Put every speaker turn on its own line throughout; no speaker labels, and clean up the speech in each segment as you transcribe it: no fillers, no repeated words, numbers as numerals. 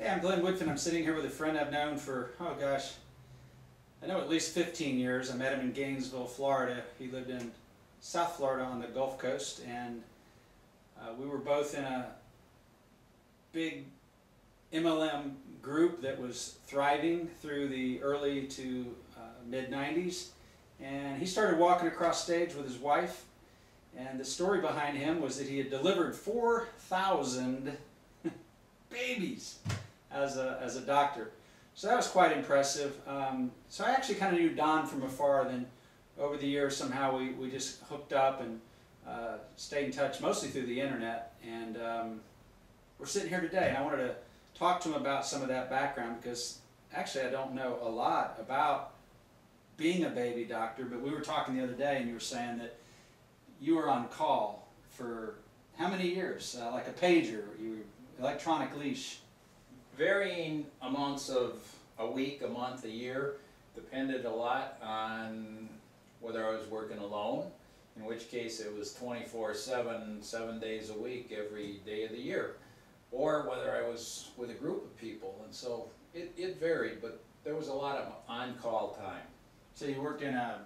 Hey, I'm Glen Woodfin. I'm sitting here with a friend I've known for, oh gosh, I know at least 15 years. I met him in Gainesville, Florida. He lived in South Florida on the Gulf Coast, and we were both in a big MLM group that was thriving through the early to mid-90s. And he started walking across stage with his wife, and the story behind him was that he had delivered 4,000 babies as a doctor. So that was quite impressive. So I actually kind of knew Don from afar. Then over the years somehow we just hooked up and stayed in touch mostly through the internet. And we're sitting here today, and I wanted to talk to him about some of that background, because actually I don't know a lot about being a baby doctor, but we were talking the other day and you were saying that you were on call for how many years? Like a pager, electronic leash.
Varying amounts of a week, a month, a year. Depended a lot on whether I was working alone, in which case it was 24/7, 7 days a week, every day of the year, or whether I was with a group of people. And so it varied, but there was a lot of on-call time.
So you worked in a,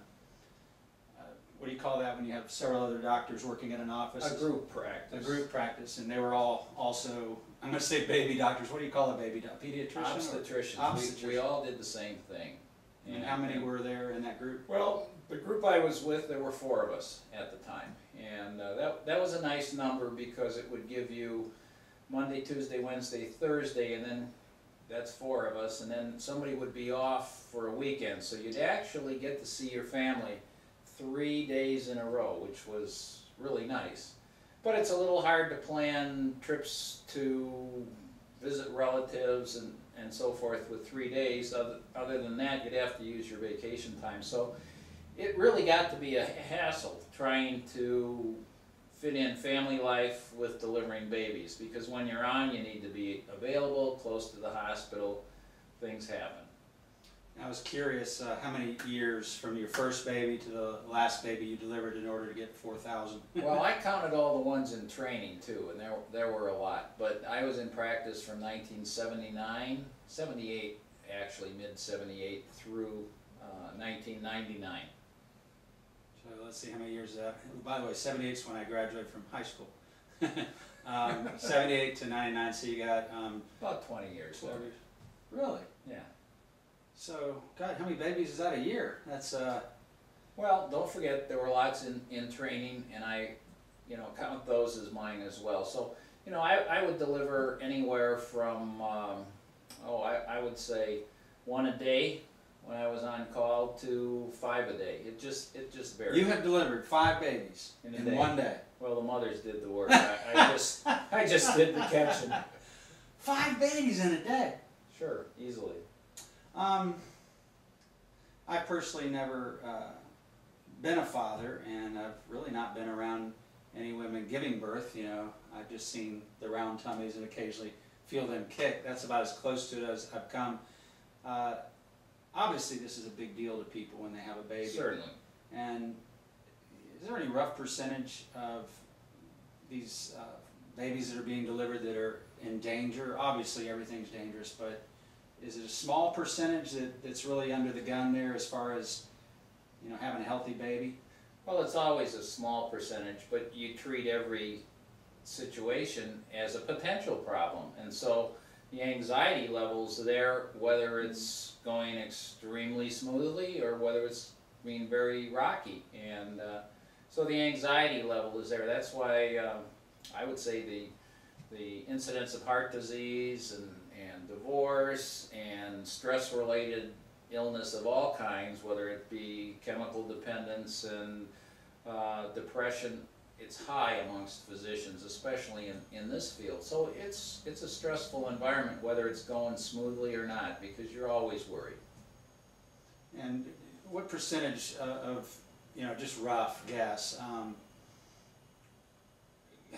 what do you call that when you have several other doctors working in an office?
A group practice.
A group practice, and they were all also, I'm going to say baby doctors. What do you call a baby doctor? Pediatrician?
Obstetricians.
Obstetrician.
We all did the same thing.
And how many were there in that group?
Well, the group I was with, there were 4 of us at the time. And that was a nice number, because it would give you Monday, Tuesday, Wednesday, Thursday, and then that's 4 of us, and then somebody would be off for a weekend. So you'd actually get to see your family 3 days in a row, which was really nice. But it's a little hard to plan trips to visit relatives and so forth with 3 days. Other than that, you'd have to use your vacation time. So it really got to be a hassle trying to fit in family life with delivering babies, because when you're on, you need to be available, close to the hospital. Things happen.
I was curious how many years from your first baby to the last baby you delivered in order to get 4,000?
Well, I counted all the ones in training too, and there were a lot. But I was in practice from 1979, 78 actually, mid-78 through 1999.
So let's see how many years is that. By the way, 78 is when I graduated from high school. 78 to 99, so you got...
About 20 years.
12 years. Really?
Yeah.
So, God, how many babies is that a year? That's
Well, don't forget there were lots in training, and I, count those as mine as well. So, I would deliver anywhere from, I would say 1 a day when I was on call to 5 a day. It just varied.
You have delivered 5 babies in 1 day.
Well, the mothers did the work. I just did the catching.
5 babies in a day.
Sure, easily.
I personally never been a father, and I've really not been around any women giving birth. I've just seen the round tummies and occasionally feel them kick. That's about as close to it as I've come. Obviously, this is a big deal to people when they have a baby.
Certainly.
And is there any rough percentage of these babies that are being delivered that are in danger? Obviously, everything's dangerous, but is it a small percentage that's really under the gun there as far as, having a healthy baby?
Well, it's always a small percentage, but you treat every situation as a potential problem. And so the anxiety levels there, whether it's going extremely smoothly or whether it's being very rocky. And so the anxiety level is there. That's why I would say the incidence of heart disease and divorce and stress-related illness of all kinds, whether it be chemical dependence and depression, it's high amongst physicians, especially in this field. So it's a stressful environment, whether it's going smoothly or not, because you're always worried.
And what percentage of, just rough guess,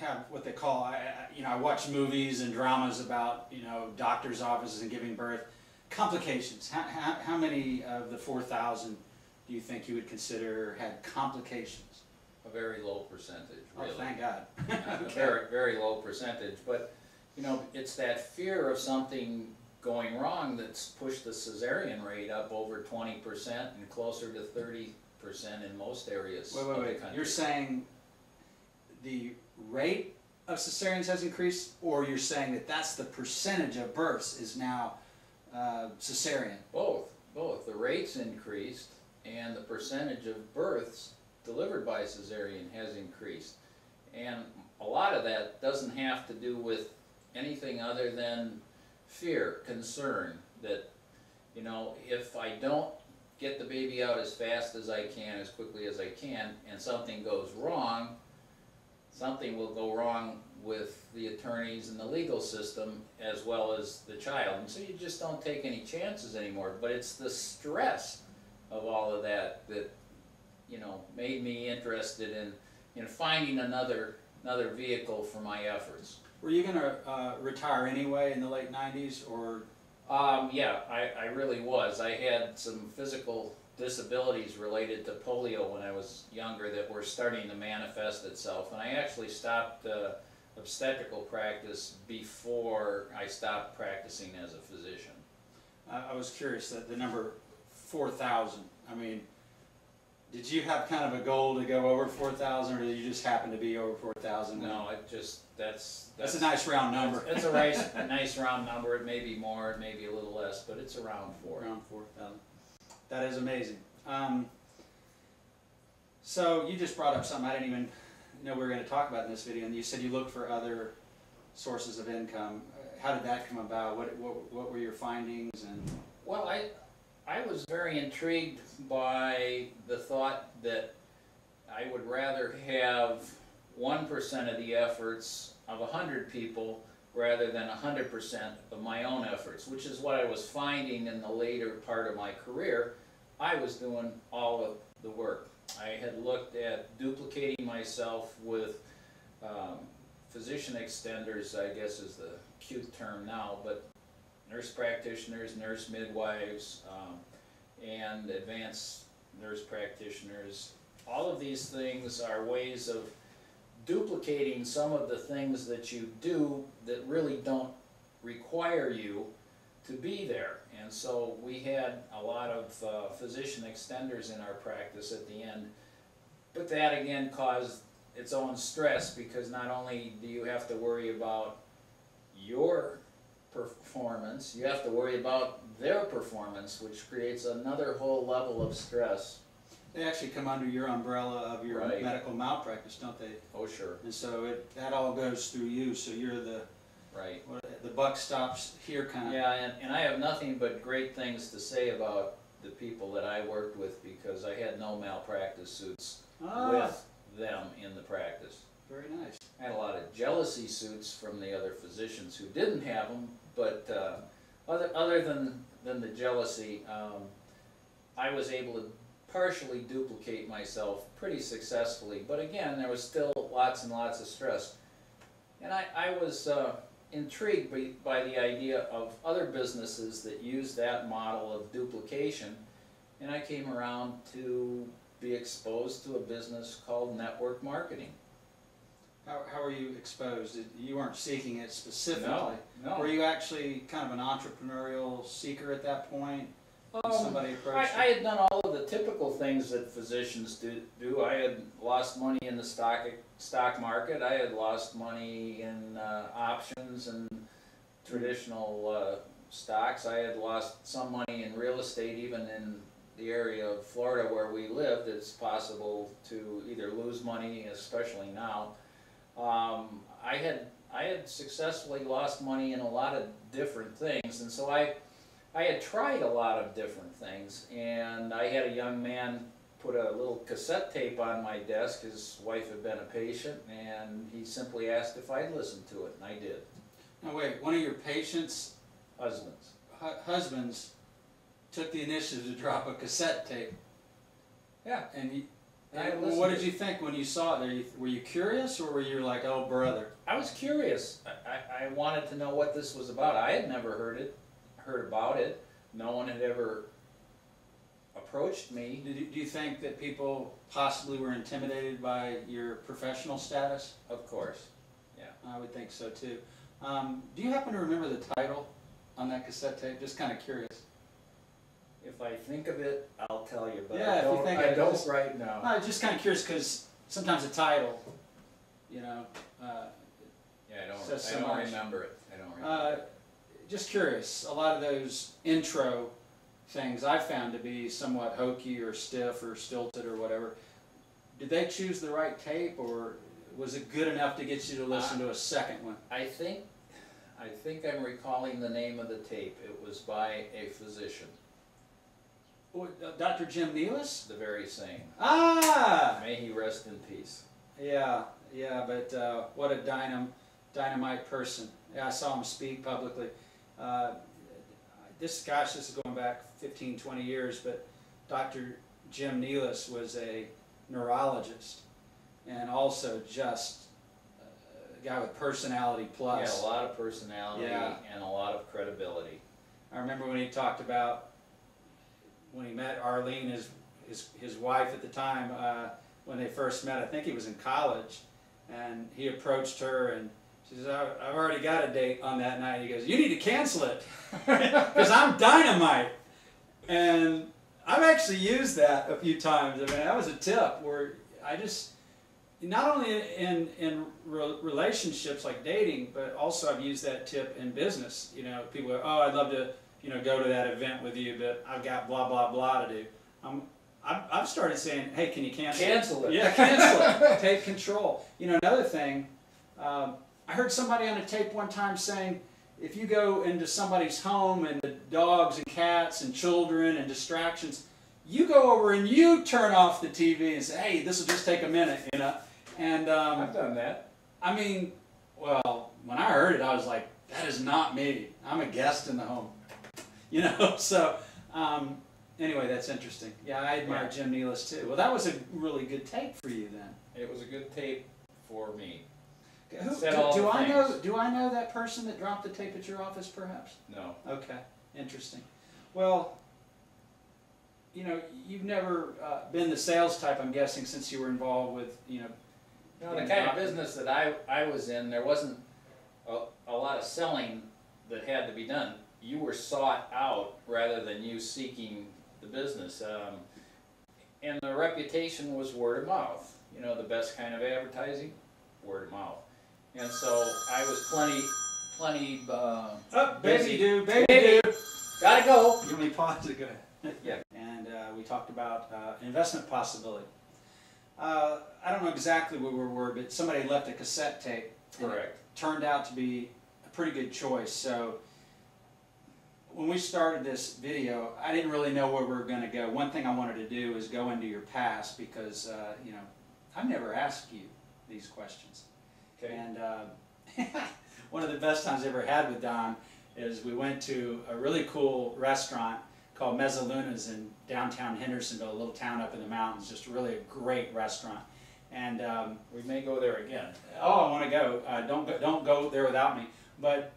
have what they call, I watch movies and dramas about, doctors' offices and giving birth, complications. How many of the 4,000 do you think you would consider had complications?
A very low percentage, really.
Oh, thank God.
A very, very low percentage. But You know, it's that fear of something going wrong that's pushed the cesarean rate up over 20% and closer to 30% in most areas of the country.
You're saying the rate of cesareans has increased, or you're saying that that's the percentage of births is now cesarean?
Both. The rates increased and the percentage of births delivered by cesarean has increased. And a lot of that doesn't have to do with anything other than fear, concern that, you know, if I don't get the baby out as fast as I can, as quickly as I can, and something goes wrong, something will go wrong with the attorneys and the legal system as well as the child. And so you just don't take any chances anymore. But it's the stress of all of that that, you know, made me interested in finding another vehicle for my efforts.
Were you going to retire anyway in the late 90s, or?
Yeah, I really was. I had some physical disabilities related to polio when I was younger that were starting to manifest itself, and I actually stopped obstetrical practice before I stopped practicing as a physician.
I was curious that the number 4,000, I mean, did you have kind of a goal to go over 4,000, or did you just happen to be over 4,000?
No, it just, that's
a nice round number.
It's a nice round number. It may be more, it may be a little less, but it's around 4.
Around 4,000. That is amazing. So you just brought up something I didn't even know we were going to talk about in this video, and you said you looked for other sources of income. How did that come about? What were your findings? And
well, I was very intrigued by the thought that I would rather have 1% of the efforts of 100 people rather than 100% of my own efforts, which is what I was finding in the later part of my career. I was doing all of the work. I had looked at duplicating myself with physician extenders, I guess is the cute term now, but nurse practitioners, nurse midwives, and advanced nurse practitioners. All of these things are ways of duplicating some of the things that you do that really don't require you to be there. And so we had a lot of physician extenders in our practice at the end. But that again caused its own stress, because not only do you have to worry about your performance, you have to worry about their performance, which creates another whole level of stress.
they actually come under your umbrella of your
Right.
medical malpractice, don't they?
Oh, sure.
And so that all goes through you, so you're the buck stops here kind of.
Yeah, and I have nothing but great things to say about the people that I worked with, because I had no malpractice suits with them in the practice.
Very nice.
I had a lot of jealousy suits from the other physicians who didn't have them, but other than the jealousy, I was able to partially duplicate myself pretty successfully. But again, there was still lots and lots of stress. And I was intrigued by the idea of other businesses that use that model of duplication, and I came around to be exposed to a business called network marketing.
How were you exposed? You weren't seeking it specifically.
No.
Were you actually kind of an entrepreneurial seeker at that point? Somebody approached
I had done all of the typical things that physicians do. I had lost money in the stock market. I had lost money in options and traditional stocks. I had lost some money in real estate, even in the area of Florida where we lived. It's possible to either lose money, especially now. I had successfully lost money in a lot of different things, and so I had tried a lot of different things, and I had a young man put a little cassette tape on my desk. His wife had been a patient, and he simply asked if I'd listen to it, and I did.
Now wait, one of your patients' husbands took the initiative to drop a cassette tape.
Yeah.
And what did you think when you saw it? Were you curious, or were you like, oh brother?
I was curious. I wanted to know what this was about. I had never heard about it. No one had ever approached me.
Do you think that people possibly were intimidated by your professional status?
Of course, yeah.
I would think so too. Do you happen to remember the title on that cassette tape? Just kind of curious.
If I think of it, I'll tell you, but
Yeah, if you think
I
of it,
don't
just-
right now.
I'm just kind of curious because sometimes the title,
Yeah,
says so
I don't
much.
remember it. I don't remember it.
Just curious. A lot of those intro things I found to be somewhat hokey or stiff or stilted or whatever. Did they choose the right tape, or was it good enough to get you to listen to a second one?
I think I'm recalling the name of the tape. It was by a physician,
Dr. Jim Nealis?
the very same.
Ah!
May he rest in peace.
Yeah, but what a dynamite person. Yeah, I saw him speak publicly. This is going back 15, 20 years, but Dr. Jim Nealis was a neurologist and also just a guy with personality plus.
Yeah, a lot of personality and a lot of credibility.
I remember when he talked about when he met Arlene, his wife at the time, when they first met. I think he was in college, and he approached her and she says, I've already got a date on that night. He goes, you need to cancel it because I'm dynamite. And I've actually used that a few times. I mean, that was a tip where I just, not only in relationships like dating, but also I've used that tip in business. You know, people go, oh, I'd love to, go to that event with you, but I've got blah, blah, blah to do. I've started saying, hey, can you cancel it?
Cancel it.
Yeah, cancel it. Take control. Another thing, I heard somebody on a tape one time saying, if you go into somebody's home and the dogs and cats and children and distractions, you go over and you turn off the TV and say, hey, this will just take a minute, And
I've done that.
I mean, well, when I heard it, I was like, that is not me. I'm a guest in the home. So anyway, that's interesting. Yeah, I admire Jim Nealis too. Well, that was a really good tape for you then.
It was a good tape for me.
Do I know that person that dropped the tape at your office, perhaps?
No.
Okay, interesting. Well, you've never been the sales type, I'm guessing, since you were involved with,
No, the kind of business that I was in, there wasn't a lot of selling that had to be done. You were sought out rather than you seeking the business. And the reputation was word of mouth. The best kind of advertising, word of mouth. And so I was plenty busy.
Baby do.
Gotta go.
You want me to pause it? Go ahead.
Yeah.
And we talked about investment possibility. I don't know exactly where we were, but somebody left a cassette tape.
Correct.
It turned out to be a pretty good choice. So when we started this video, I didn't really know where we were going to go. One thing I wanted to do is go into your past because, I've never asked you these questions.
Okay.
And one of the best times I ever had with Don is we went to a really cool restaurant called Mezzaluna's in downtown Hendersonville, a little town up in the mountains, just really a great restaurant. And
We may go there again.
I want to go. Don't go there without me. But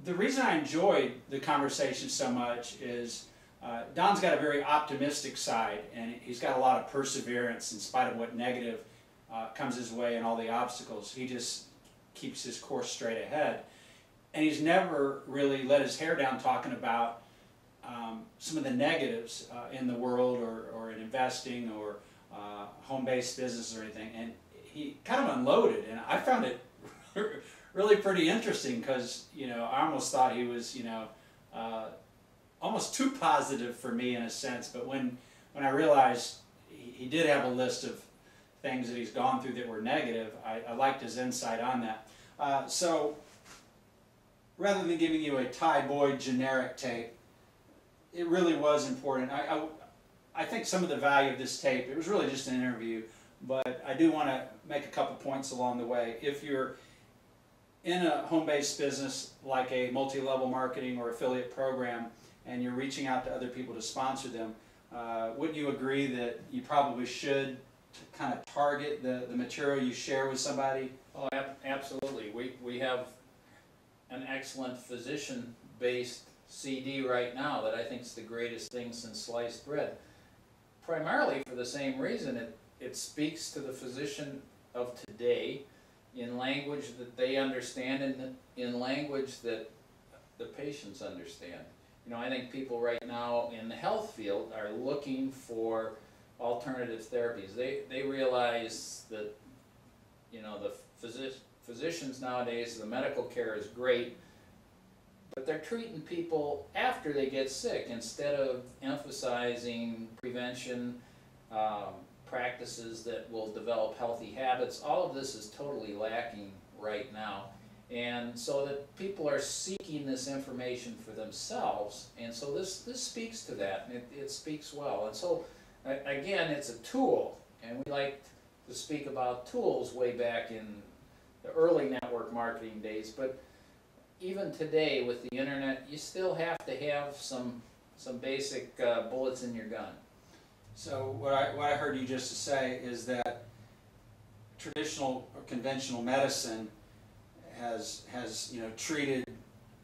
the reason I enjoyed the conversation so much is Don's got a very optimistic side, and he's got a lot of perseverance in spite of what negative comes his way and all the obstacles. He just keeps his course straight ahead. And he's never really let his hair down talking about some of the negatives in the world or in investing or home-based business or anything. And he kind of unloaded, and I found it really pretty interesting because, I almost thought he was, almost too positive for me in a sense. But when I realized he did have a list of things that he's gone through that were negative, I liked his insight on that. So rather than giving you a Ty Boyd generic tape, it really was important. I think some of the value of this tape, it was really just an interview, but I do want to make a couple points along the way. If you're in a home-based business like a multi-level marketing or affiliate program and you're reaching out to other people to sponsor them, wouldn't you agree that you probably should kind of target the material you share with somebody?
Oh, absolutely. We have an excellent physician-based CD right now that I think is the greatest thing since sliced bread. Primarily for the same reason. It speaks to the physician of today. in language that they understand and in language that the patients understand. You know, I think people right now in the health field are looking for alternative therapies. They realize that, you know, the physicians nowadays, the medical care is great, but they're treating people after they get sick instead of emphasizing prevention, practices that will develop healthy habits. All of this is totally lacking right now. And so that people are seeking this information for themselves, and so this speaks to that, and it speaks well. And so, again, it's a tool, and we like to speak about tools way back in the early network marketing days, but even today with the internet, you still have to have some basic bullets in your gun.
So what I heard you just say is that traditional or conventional medicine has you know, treated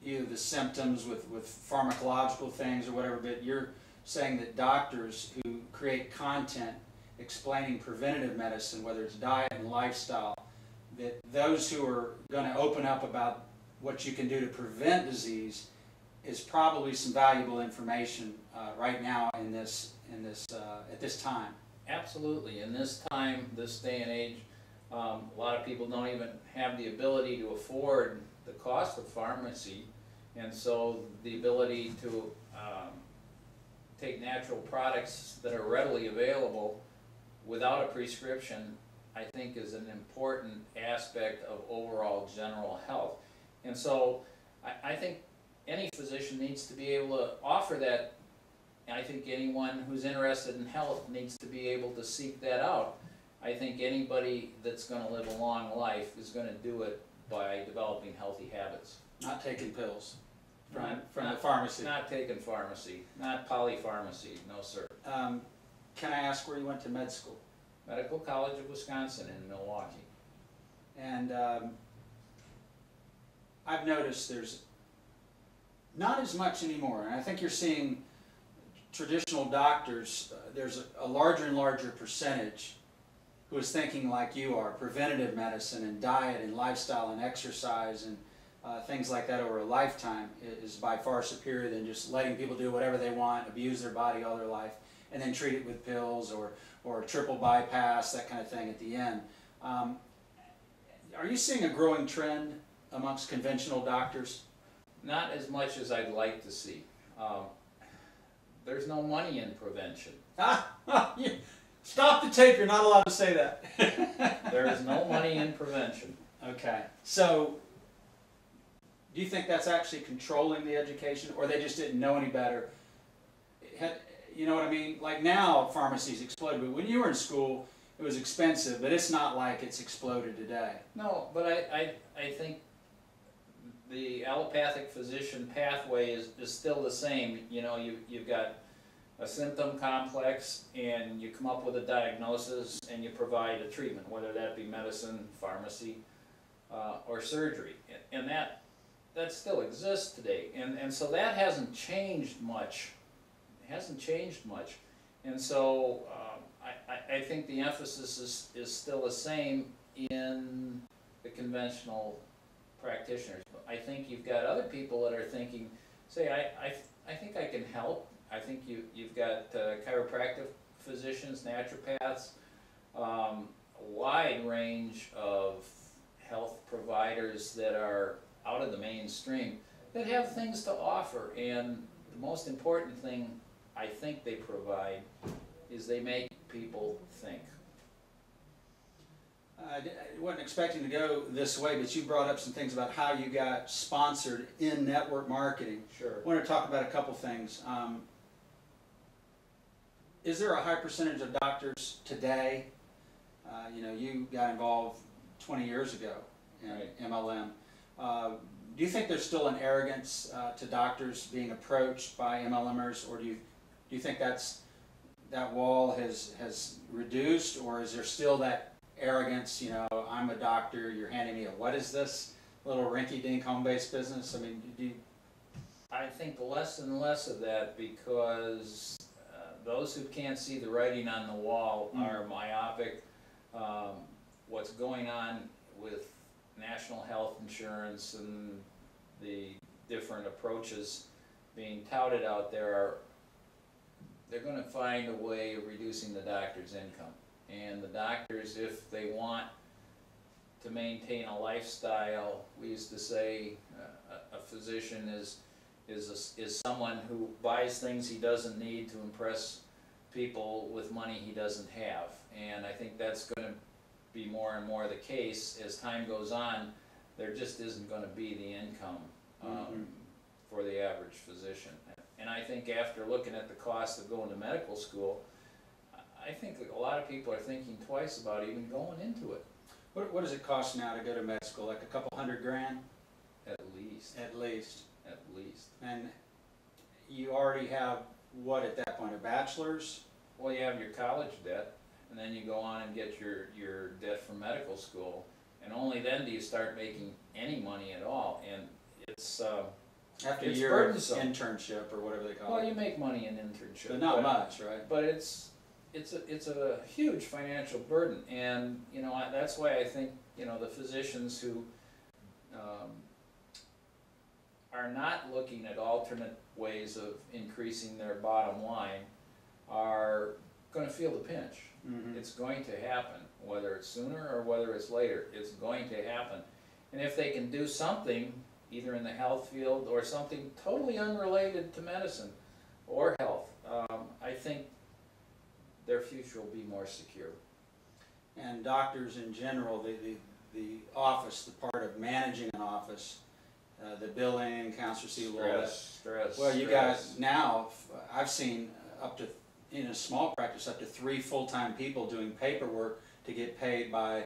either the symptoms with pharmacological things or whatever, but you're saying that doctors who create content explaining preventative medicine, whether it's diet and lifestyle, that those who are going to open up about what you can do to prevent disease is probably some valuable information right now in this at this time.
Absolutely. In this time, this day and age, a lot of people don't even have the ability to afford the cost of pharmacy, and so the ability to take natural products that are readily available without a prescription, I think, is an important aspect of overall general health. And so I think any physician needs to be able to offer that. I think anyone who's interested in health needs to be able to seek that out. I think anybody that's going to live a long life is going to do it by developing healthy habits.
Not taking pills from the pharmacy.
Not taking pharmacy, not polypharmacy, no sir.
Can I ask where you went to med school?
Medical College of Wisconsin in Milwaukee.
And I've noticed there's not as much anymore, and I think you're seeing traditional doctors, there's a larger and larger percentage who is thinking like you are, preventative medicine and diet and lifestyle and exercise and things like that over a lifetime is by far superior than just letting people do whatever they want, abuse their body all their life, and then treat it with pills or triple bypass, that kind of thing at the end. Are you seeing a growing trend amongst conventional doctors?
Not as much as I'd like to see. There's no money in prevention.
Stop the tape, you're not allowed to say that.
There is no money in prevention.
Okay, so do you think that's actually controlling the education, or they just didn't know any better? You know what I mean? Like now, pharmacies exploded, but when you were in school, it was expensive, but it's not like it's exploded today.
No, but I think the allopathic physician pathway is still the same. You know, you've got a symptom complex, and you come up with a diagnosis, and you provide a treatment, whether that be medicine, pharmacy, or surgery. And that still exists today. And so that hasn't changed much. It hasn't changed much. And so I think the emphasis is still the same in the conventional practitioners. I think you've got other people that are thinking, say, I think I can help. I think you've got chiropractic physicians, naturopaths, a wide range of health providers that are out of the mainstream that have things to offer. And the most important thing I think they provide is they make people think.
I wasn't expecting to go this way, but you brought up some things about how you got sponsored in network marketing.
Sure.
I want to talk about a couple things. Is there a high percentage of doctors today, you know, you got involved 20 years ago in
Right.
MLM. Do you think there's still an arrogance to doctors being approached by MLMers, or do you think that wall has reduced, or is there still that arrogance, you know, I'm a doctor, you're handing me a, what is this little rinky-dink home-based business? I mean,
I think less and less of that, because those who can't see the writing on the wall are myopic. What's going on with national health insurance and the different approaches being touted out there are, they're going to find a way of reducing the doctor's income. And the doctors, if they want to maintain a lifestyle, we used to say a physician is someone who buys things he doesn't need to impress people with money he doesn't have. And I think that's going to be more and more the case as time goes on. There just isn't going to be the income for the average physician. And I think after looking at the cost of going to medical school, I think a lot of people are thinking twice about even going into it.
What does it cost now to go to med school? Like a couple $100,000?
At least.
At least.
At least.
And you already have, what at that point, a bachelor's?
Well, you have your college debt, and then you go on and get your debt from medical school, and only then do you start making any money at all. And it's
After
it's
your
burdensome.
Internship or whatever they call
Well,
it.
you make money in internship,
But not much, right?
but it's a huge financial burden, and you know that's why I think the physicians who are not looking at alternate ways of increasing their bottom line are going to feel the pinch.
Mm-hmm.
It's going to happen, whether it's sooner or whether it's later. It's going to happen, and if they can do something, either in the health field or something totally unrelated to medicine or health, I think their future will be more secure.
And doctors in general, the office, the part of managing an office, the billing, accounts receivable, all that.
Stress.
Well, you guys now, I've seen up to, in a small practice, up to 3 full-time people doing paperwork to get paid by,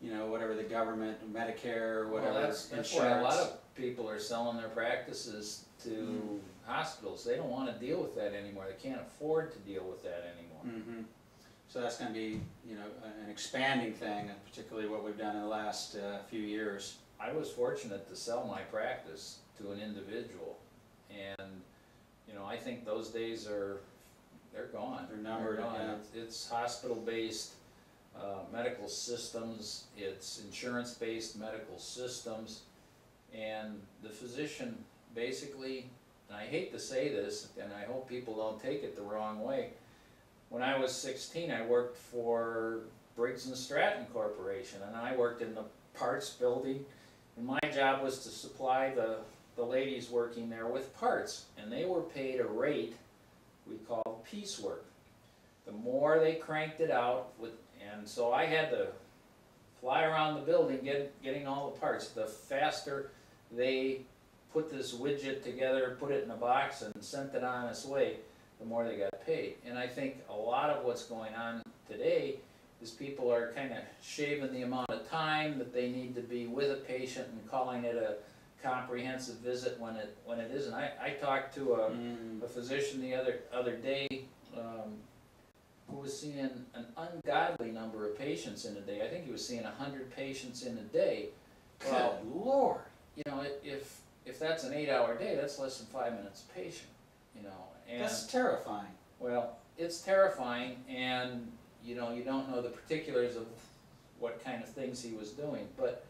whatever the government, Medicare, or whatever,
well, that's
insurance.
why a lot of people are selling their practices to hospitals. They don't want to deal with that anymore. They can't afford to deal with that anymore.
Mm-hmm. So that's going to be, an expanding thing, and particularly what we've done in the last few years.
I was fortunate to sell my practice to an individual, and I think those days they're gone.
They're numbered.
They're gone.
Yeah.
It's hospital-based medical systems. It's insurance-based medical systems, and the physician basically, and I hate to say this, and I hope people don't take it the wrong way. When I was 16, I worked for Briggs & Stratton Corporation, and I worked in the parts building, and my job was to supply the ladies working there with parts, and they were paid a rate we called piecework. The more they cranked it out, and so I had to fly around the building getting all the parts. The faster they put this widget together, put it in a box, and sent it on its way, the more they got paid. And I think a lot of what's going on today is people are kind of shaving the amount of time that they need to be with a patient and calling it a comprehensive visit when it isn't. I talked to a physician the other day who was seeing an ungodly number of patients in a day. I think he was seeing 100 patients in a day. Well,
Lord!
If that's an 8-hour day, that's less than 5 minutes a patient. And
That's terrifying.
well, it's terrifying, and you don't know the particulars of what kind of things he was doing, but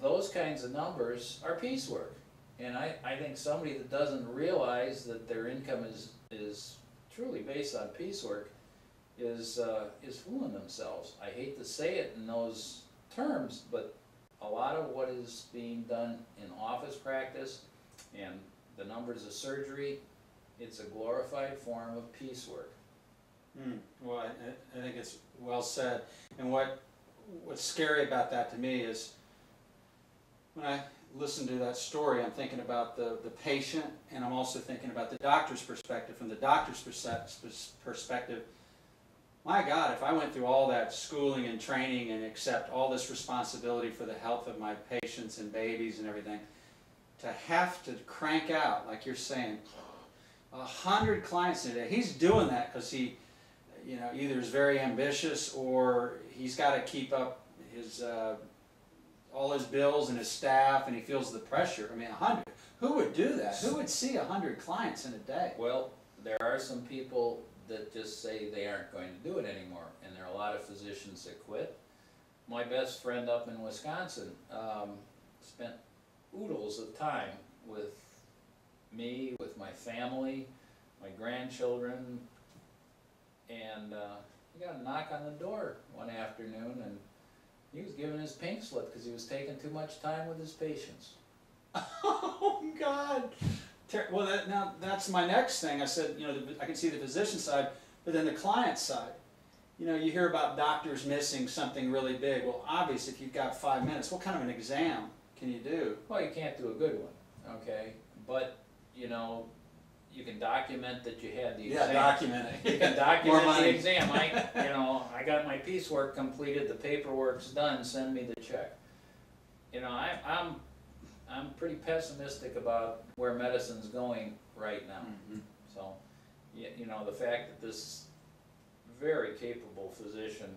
those kinds of numbers are piecework, and I think somebody that doesn't realize that their income is truly based on piecework is fooling themselves. I hate to say it in those terms, but a lot of what is being done in office practice and the numbers of surgery, it's a glorified form of piecework.
Well, I think it's well said. And what's scary about that to me is when I listen to that story, I'm thinking about the patient, and I'm also thinking about the doctor's perspective. From the doctor's perspective, my God, if I went through all that schooling and training and accept all this responsibility for the health of my patients and babies and everything, to have to crank out, like you're saying, 100 clients a day. He's doing that because he, either is very ambitious or he's got to keep up his all his bills and his staff, and he feels the pressure. I mean, 100. Who would do that? Who would see 100 clients in a day?
Well, there are some people that just say they aren't going to do it anymore, and there are a lot of physicians that quit. my best friend up in Wisconsin, spent oodles of time with me, with my family, my grandchildren, and he got a knock on the door one afternoon, and he was given his pink slip because he was taking too much time with his patients.
Oh God! Well, now that's my next thing. I said, you know, I can see the physician side, but then the client side. You know, you hear about doctors missing something really big. Well, obviously, if you've got 5 minutes, what kind of an exam can you do?
Well, you can't do a good one, okay? But, you know, you can document that you had the exam.
Yeah, document it.
You can document the exam. I got my piecework completed, the paperwork's done, send me the check. You know, I'm pretty pessimistic about where medicine's going right now.
Mm-hmm.
So, you know, the fact that this very capable physician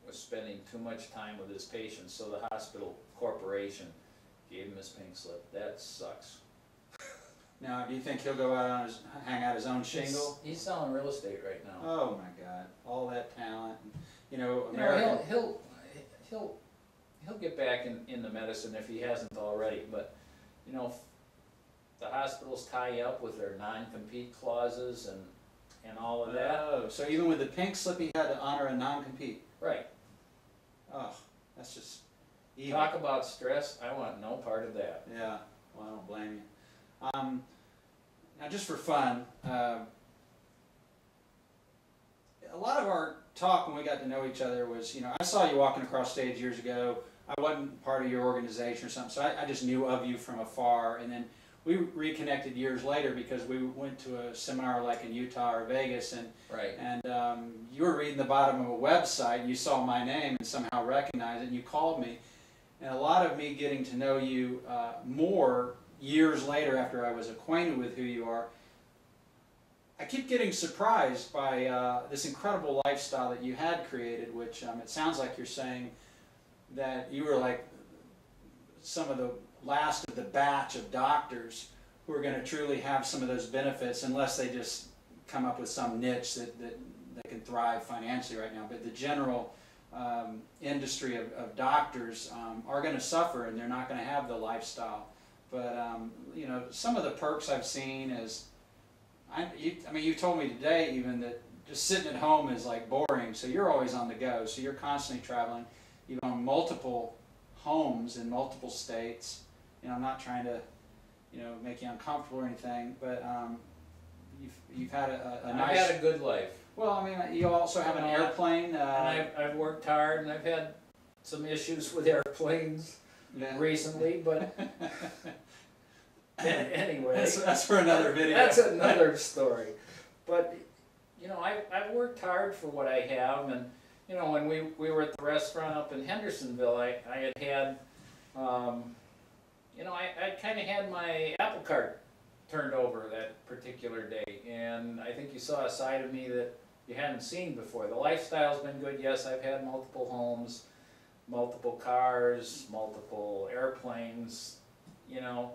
was spending too much time with his patients, so the hospital corporation gave him his pink slip. That sucks.
Now, do you think he'll go out on hang out his own shingle?
He's selling real estate right now.
Oh my God! All that talent, and, you know, American.
He'll get back into medicine if he hasn't already. But you know, the hospitals tie up with their non-compete clauses and all of that.
Oh, so even with the pink slip, he had to honor a non-compete.
Right.
Oh, that's just evil.
Talk about stress. I want no part of that.
Yeah. Well, I don't blame you. Now, just for fun, a lot of our talk when we got to know each other was, you know, I saw you walking across stage years ago. I wasn't part of your organization or something, so I just knew of you from afar. And then we reconnected years later because we went to a seminar like in Utah or Vegas, and
Right.
and you were reading the bottom of a website, and you saw my name and somehow recognized it, and you called me. And a lot of me getting to know you more years later after I was acquainted with who you are, I keep getting surprised by this incredible lifestyle that you had created, which it sounds like you're saying that you were like some of the last of the batch of doctors who are going to truly have some of those benefits, unless they just come up with some niche that they can thrive financially right now. But the general industry of doctors are going to suffer, and they're not going to have the lifestyle. But you know, some of the perks I've seen is, I mean, you told me today even that just sitting at home is like boring. So you're always on the go. So you're constantly traveling. You own multiple homes in multiple states. You know, I'm not trying to, you know, make you uncomfortable or anything, but you've had a nice.
I've had a good life.
Well, I mean, you also have an airplane.
And I've worked hard, and I've had some issues with airplanes recently, but anyway,
that's for another video.
That's another story. But you know, I've worked hard for what I have, and you know, when we were at the restaurant up in Hendersonville, I had you know, I kind of had my apple cart turned over that particular day, and I think you saw a side of me that you hadn't seen before. The lifestyle's been good. Yes, I've had multiple homes, multiple cars, multiple airplanes. You know,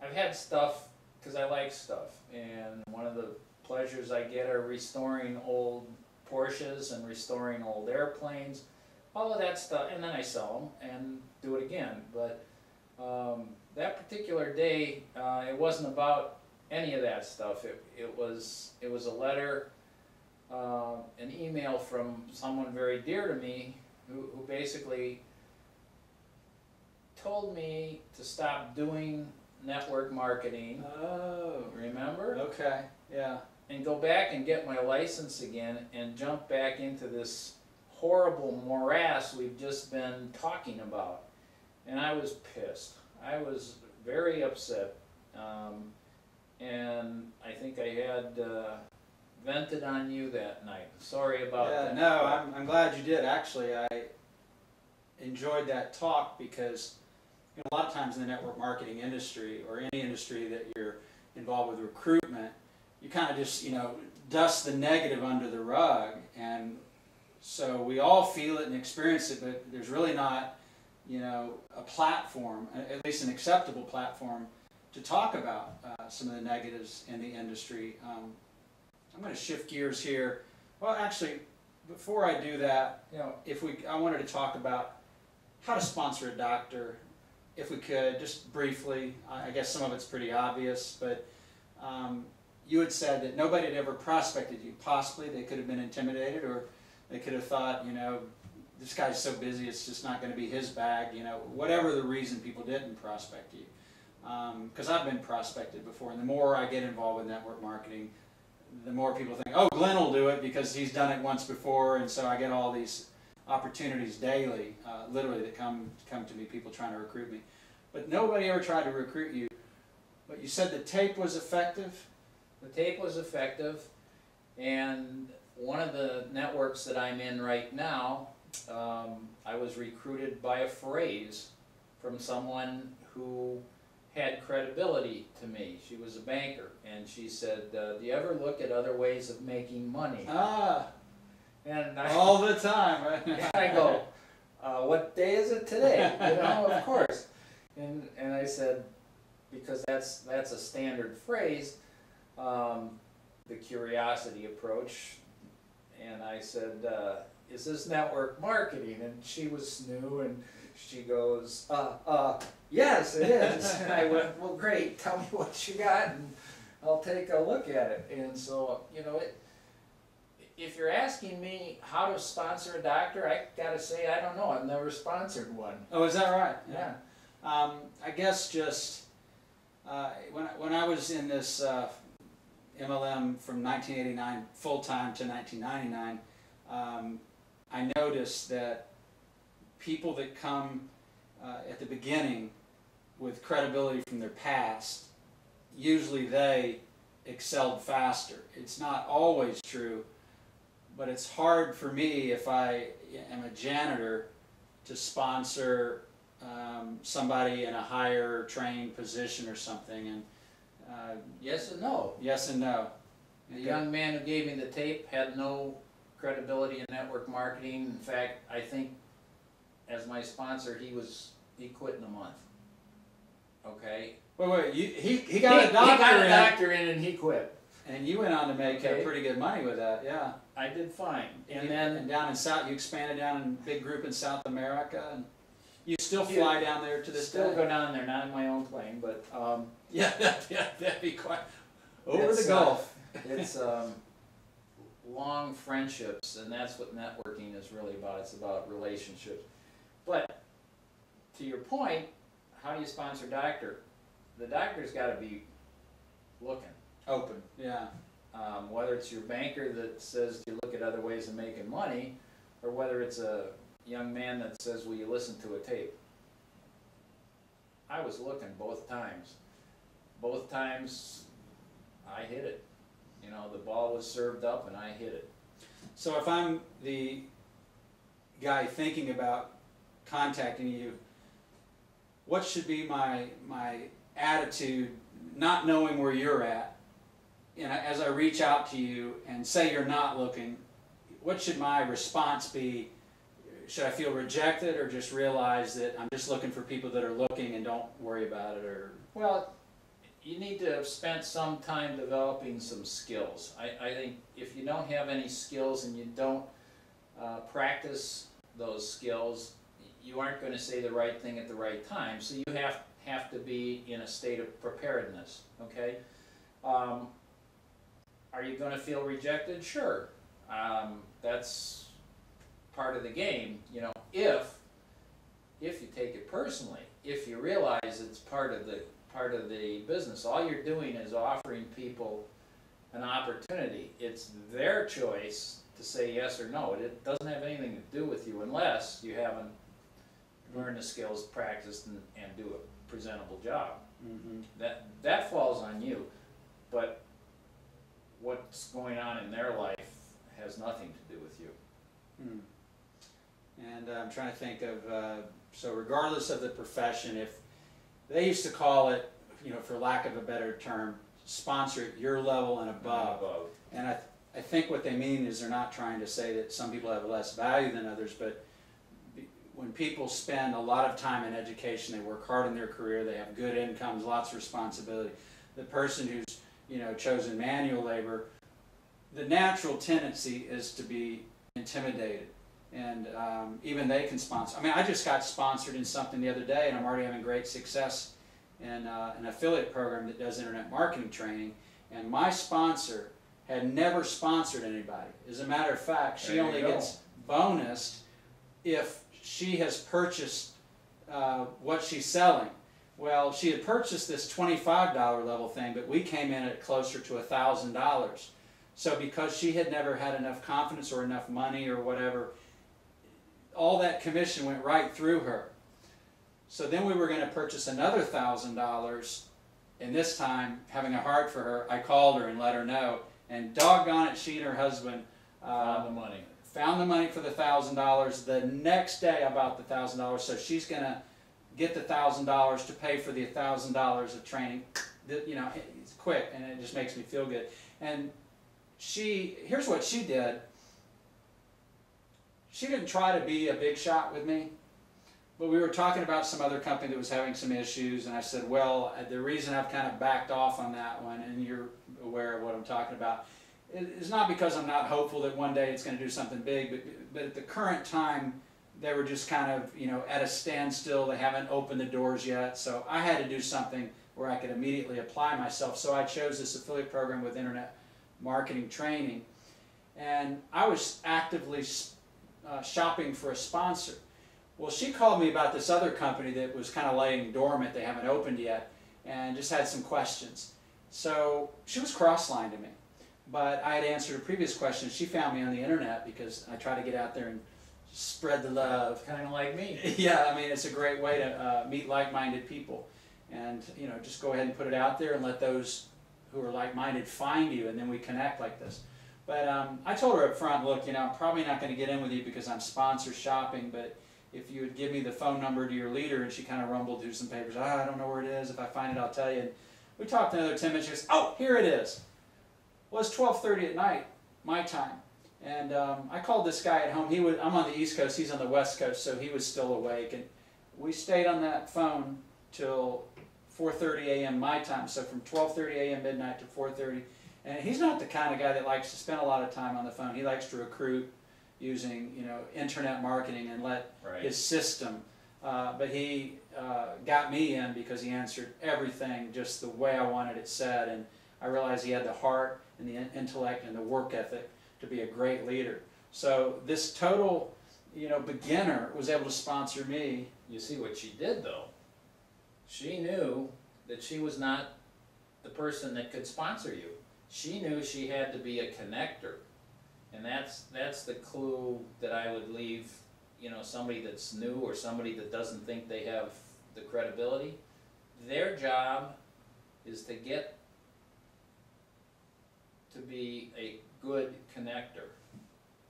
I've had stuff because I like stuff, and one of the pleasures I get are restoring old Porsches and restoring old airplanes, all of that stuff, and then I sell them and do it again. But that particular day, it wasn't about any of that stuff. It was a letter, an email from someone very dear to me, who basically told me to stop doing network marketing.
Oh.
Remember?
Okay. Yeah.
And go back and get my license again and jump back into this horrible morass we've just been talking about. And I was pissed. I was very upset. And I think I had vented on you that night. Sorry about that.
No, I'm glad you did. Actually, I enjoyed that talk because, you know, a lot of times in the network marketing industry, or any industry that you're involved with recruitment, you kind of just, you know, dust the negative under the rug. And so we all feel it and experience it, but there's really not, you know, a platform, at least an acceptable platform, to talk about some of the negatives in the industry. I'm going to shift gears here. Well, actually, before I do that, you know, I wanted to talk about how to sponsor a doctor, if we could, just briefly. I guess some of it's pretty obvious, but you had said that nobody had ever prospected you. Possibly they could have been intimidated, or they could have thought, you know, this guy's so busy, it's just not going to be his bag, you know, whatever the reason people didn't prospect you. Because I've been prospected before, and the more I get involved with network marketing, the more people think, oh, Glenn will do it because he's done it once before, and so I get all these opportunities daily, literally, that come to me, people trying to recruit me. But nobody ever tried to recruit you. But you said the tape was effective?
The tape was effective, and one of the networks that I'm in right now, I was recruited by a phrase from someone who had credibility to me. She was a banker, and she said, do you ever look at other ways of making money?
Ah,
and
all the time, right?
I go, what day is it today? You know, of course. And I said, because that's a standard phrase, the curiosity approach. And I said, is this network marketing? And she was new, and she goes, yes, it is. And I went, well, great, tell me what you got, and I'll take a look at it. And so, you know, if you're asking me how to sponsor a doctor, I gotta say, I don't know. I've never sponsored one.
Oh, is that right?
Yeah.
I guess just when I was in this MLM from 1989 full-time to 1999, I noticed that people that come at the beginning with credibility from their past, usually they excelled faster. It's not always true, but it's hard for me, if I am a janitor, to sponsor somebody in a higher trained position or something. And
Yes and no.
yes and no.
The young man who gave me the tape had no credibility in network marketing. In fact, I think as my sponsor, he quit in a month. Okay?
Wait, he got a doctor
He got a doctor in and he quit.
and you went on to make
Okay.
pretty good money with that, yeah.
I did fine.
And then down in South, you expanded down in a big group in South America, and you still fly down there to this
still
day.
go down there, not in my own plane, but
Yeah, that'd be quite over
It's,
the Gulf.
it's long friendships, and that's what networking is really about. It's about relationships. But to your point, how do you sponsor a doctor? The doctor's got to be looking.
Open, yeah.
Whether it's your banker that says, do you look at other ways of making money, or whether it's a young man that says, will you listen to a tape? I was looking both times. Both times I hit it. You know, the ball was served up and I hit it.
So if I'm the guy thinking about contacting you, what should be my attitude, not knowing where you're at, and as I reach out to you and say you're not looking, what should my response be? Should I feel rejected, or just realize that I'm just looking for people that are looking and don't worry about it? Or
Well, you need to have spent some time developing some skills. I think if you don't have any skills and you don't practice those skills, you aren't going to say the right thing at the right time. So you have to be in a state of preparedness, okay? Are you going to feel rejected? Sure. That's part of the game, you know, if you take it personally, if you realize it's part of the business. All you're doing is offering people an opportunity. It's their choice to say yes or no. It doesn't have anything to do with you unless you haven't learned the skills, practiced, and do a presentable job.
mm-hmm.
That falls on you, but what's going on in their life has nothing to do with you.
Hmm. And I'm trying to think of, so regardless of the profession, if they used to call it, you know, for lack of a better term, sponsor at your level and above. And I think what they mean is they're not trying to say that some people have less value than others, but when people spend a lot of time in education, they work hard in their career, they have good incomes, lots of responsibility. The person who's, you know, chosen manual labor, the natural tendency is to be intimidated. and even they can sponsor. I mean, I just got sponsored in something the other day, and I'm already having great success in an affiliate program that does internet marketing training, and my sponsor had never sponsored anybody. As a matter of fact, she only gets bonused if she has purchased what she's selling. Well, she had purchased this $25 level thing, but we came in at closer to $1,000. So because she had never had enough confidence or enough money or whatever, all that commission went right through her. So then we were going to purchase another $1,000, and this time, having a heart for her, I called her and let her know, and doggone it, she and her husband
Found the money.
Found the money for the $1,000 the next day, about the $1,000. So she's going to get the $1,000 to pay for the $1,000 of training. You know, it's quick, and it just makes me feel good. And here's what she did. She didn't try to be a big shot with me, but we were talking about some other company that was having some issues, and I said, well, the reason I've kind of backed off on that one, and you're aware of what I'm talking about, is not because I'm not hopeful that one day it's going to do something big, but at the current time, they were just kind of, you know, at a standstill. They haven't opened the doors yet, so I had to do something where I could immediately apply myself. So I chose this affiliate program with internet marketing training, and I was actively shopping for a sponsor. Well, she called me about this other company that was kind of laying dormant. They haven't opened yet, and just had some questions. So she was cross-lined to me, but I had answered a previous question. She found me on the internet because I try to get out there and spread the love.
Kind of like me.
Yeah, I mean, it's a great way to meet like-minded people, and you know, just go ahead and put it out there and let those who are like-minded find you, and then we connect like this. But I told her up front, look, you know, I'm probably not going to get in with you because I'm sponsor shopping, but if you would give me the phone number to your leader, and she kind of rumbled through some papers, I don't know where it is, if I find it, I'll tell you. And we talked another 10 minutes, she goes, oh, here it is. Well, it's 12:30 at night, my time. And I called this guy at home. I'm on the East Coast, he's on the West Coast, so he was still awake. And we stayed on that phone till 4:30 a.m. my time, so from 12:30 a.m. midnight to 4:30. And he's not the kind of guy that likes to spend a lot of time on the phone. He likes to recruit using, you know, internet marketing and let his system. But he got me in because he answered everything just the way I wanted it said, and I realized he had the heart and the intellect and the work ethic to be a great leader. So this total, you know, beginner was able to sponsor me.
You see what she did though? She knew that she was not the person that could sponsor you. She knew she had to be a connector. And that's the clue that I would leave, you know, somebody that's new or somebody that doesn't think they have the credibility. Their job is to get to be a good connector.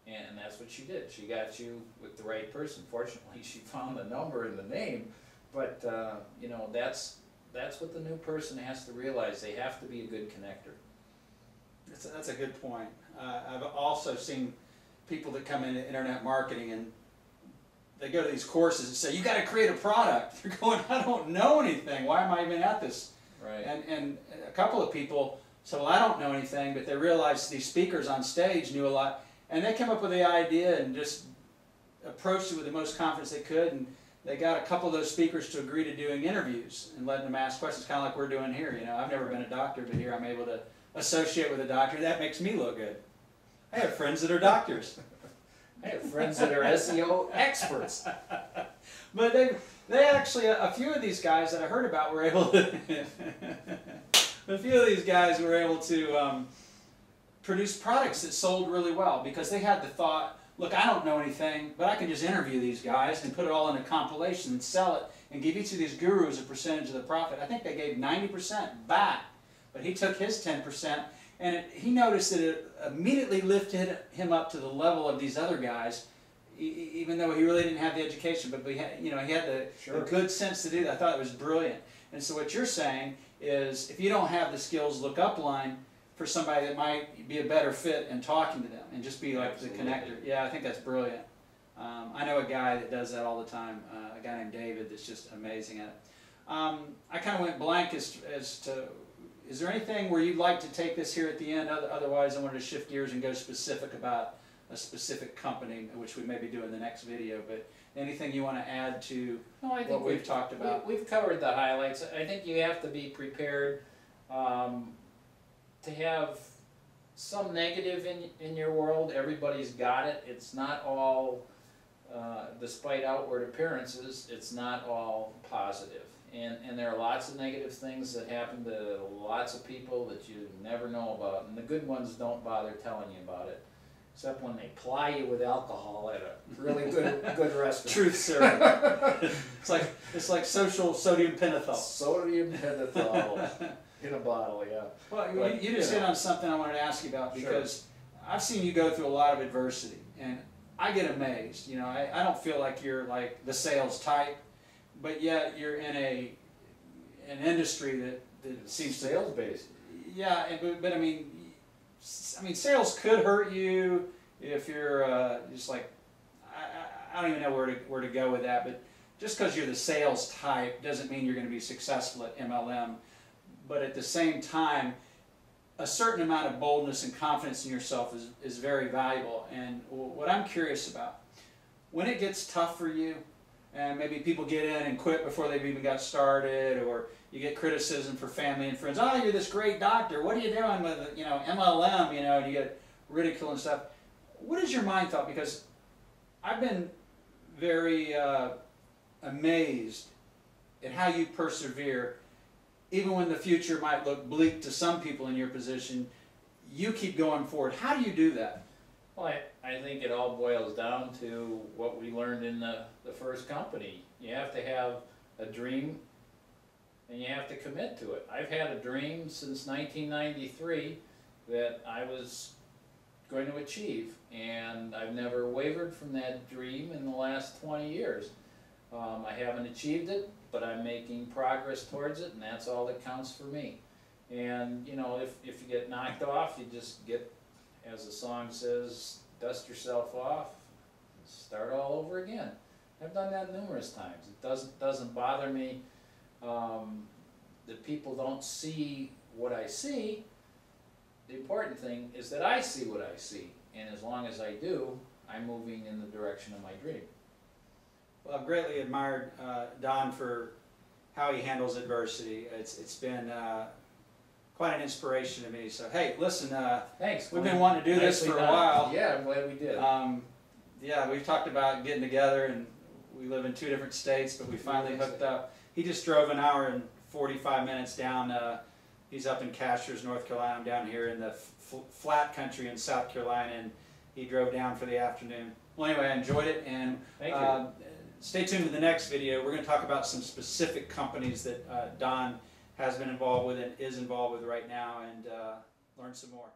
And that's what she did. She got you with the right person. Fortunately, she found the number and the name. But, you know, that's what the new person has to realize. They have to be a good connector.
That's a good point. I've also seen people that come into internet marketing and they go to these courses and say, you got to create a product. You're going, I don't know anything. Why am I even at this?
Right.
And a couple of people said, well, I don't know anything, but they realized these speakers on stage knew a lot. And they came up with the idea and just approached it with the most confidence they could. And they got a couple of those speakers to agree to doing interviews and letting them ask questions, kind of like we're doing here. You know, I've never been a doctor, but here I'm able to associate with a doctor. That makes me look good. I have friends that are doctors.
I have friends that are SEO experts.
But they actually, a few of these guys that I heard about were able to, a few of these guys were able to produce products that sold really well because they had the thought, look, I don't know anything, but I can just interview these guys and put it all in a compilation and sell it and give each of these gurus a percentage of the profit. I think they gave 90% back. But he took his 10%, and he noticed that it immediately lifted him up to the level of these other guys, even though he really didn't have the education. But he had the good sense to do that. I thought it was brilliant. And so what you're saying is, if you don't have the skills, look upline for somebody that might be a better fit in talking to them, and just be like the connector. Yeah, I think that's brilliant. I know a guy that does that all the time. A guy named David that's just amazing at it. I kind of went blank as to. Is there anything where you'd like to take this here at the end? Otherwise, I wanted to shift gears and go specific about a specific company, which we may be doing in the next video, but anything you want to add to
No, I think
what we've talked about?
We've covered the highlights. I think you have to be prepared to have some negative in your world. Everybody's got it. It's not all, despite outward appearances, it's not all positive. And there are lots of negative things that happen to lots of people that you never know about. And the good ones don't bother telling you about it, except when they ply you with alcohol at a really good restaurant.
Truth serum. it's like social sodium pentothal.
Sodium pentothal in a bottle, yeah.
Well,
But,
you just
you
hit
know.
on something I wanted to ask you about,
Sure.
because I've seen you go through a lot of adversity, and I get amazed. You know, I don't feel like you're like the sales type, but yet you're in an industry that seems to.
Sales based.
Yeah, but I mean, sales could hurt you if you're just like, I don't even know where to go with that. But just because you're the sales type doesn't mean you're going to be successful at MLM. But at the same time, a certain amount of boldness and confidence in yourself is very valuable. And what I'm curious about, when it gets tough for you, and maybe people get in and quit before they've even got started, or you get criticism for family and friends, oh, you're this great doctor, what are you doing with, MLM, and you get ridicule and stuff. What is your mind thought? Because I've been very amazed at how you persevere. Even when the future might look bleak to some people in your position, you keep going forward. How do you do that?
Well, I think it all boils down to what we learned in the first company. You have to have a dream, and you have to commit to it. I've had a dream since 1993 that I was going to achieve, and I've never wavered from that dream in the last 20 years. I haven't achieved it, but I'm making progress towards it, and that's all that counts for me. And if you get knocked off, you just get, as the song says, dust yourself off, start all over again. I've done that numerous times. It doesn't bother me that people don't see what I see. The important thing is that I see what I see, and as long as I do, I'm moving in the direction of my dream.
Well, I've greatly admired Don for how he handles adversity. It's been quite an inspiration to me. So hey, listen,
Thanks.
we've been wanting to do this
Nicely
for a
done.
while.
Yeah, I'm glad we did.
Yeah, we've talked about getting together, and we live in 2 different states, but we finally hooked up. He just drove an hour and 45 minutes down. He's up in Cashiers, North Carolina. I'm down here in the flat country in South Carolina, and he drove down for the afternoon. Well, anyway, I enjoyed it, and
Thank you.
Stay tuned to the next video. We're going to talk about some specific companies that Don has been involved with and is involved with right now, and learn some more.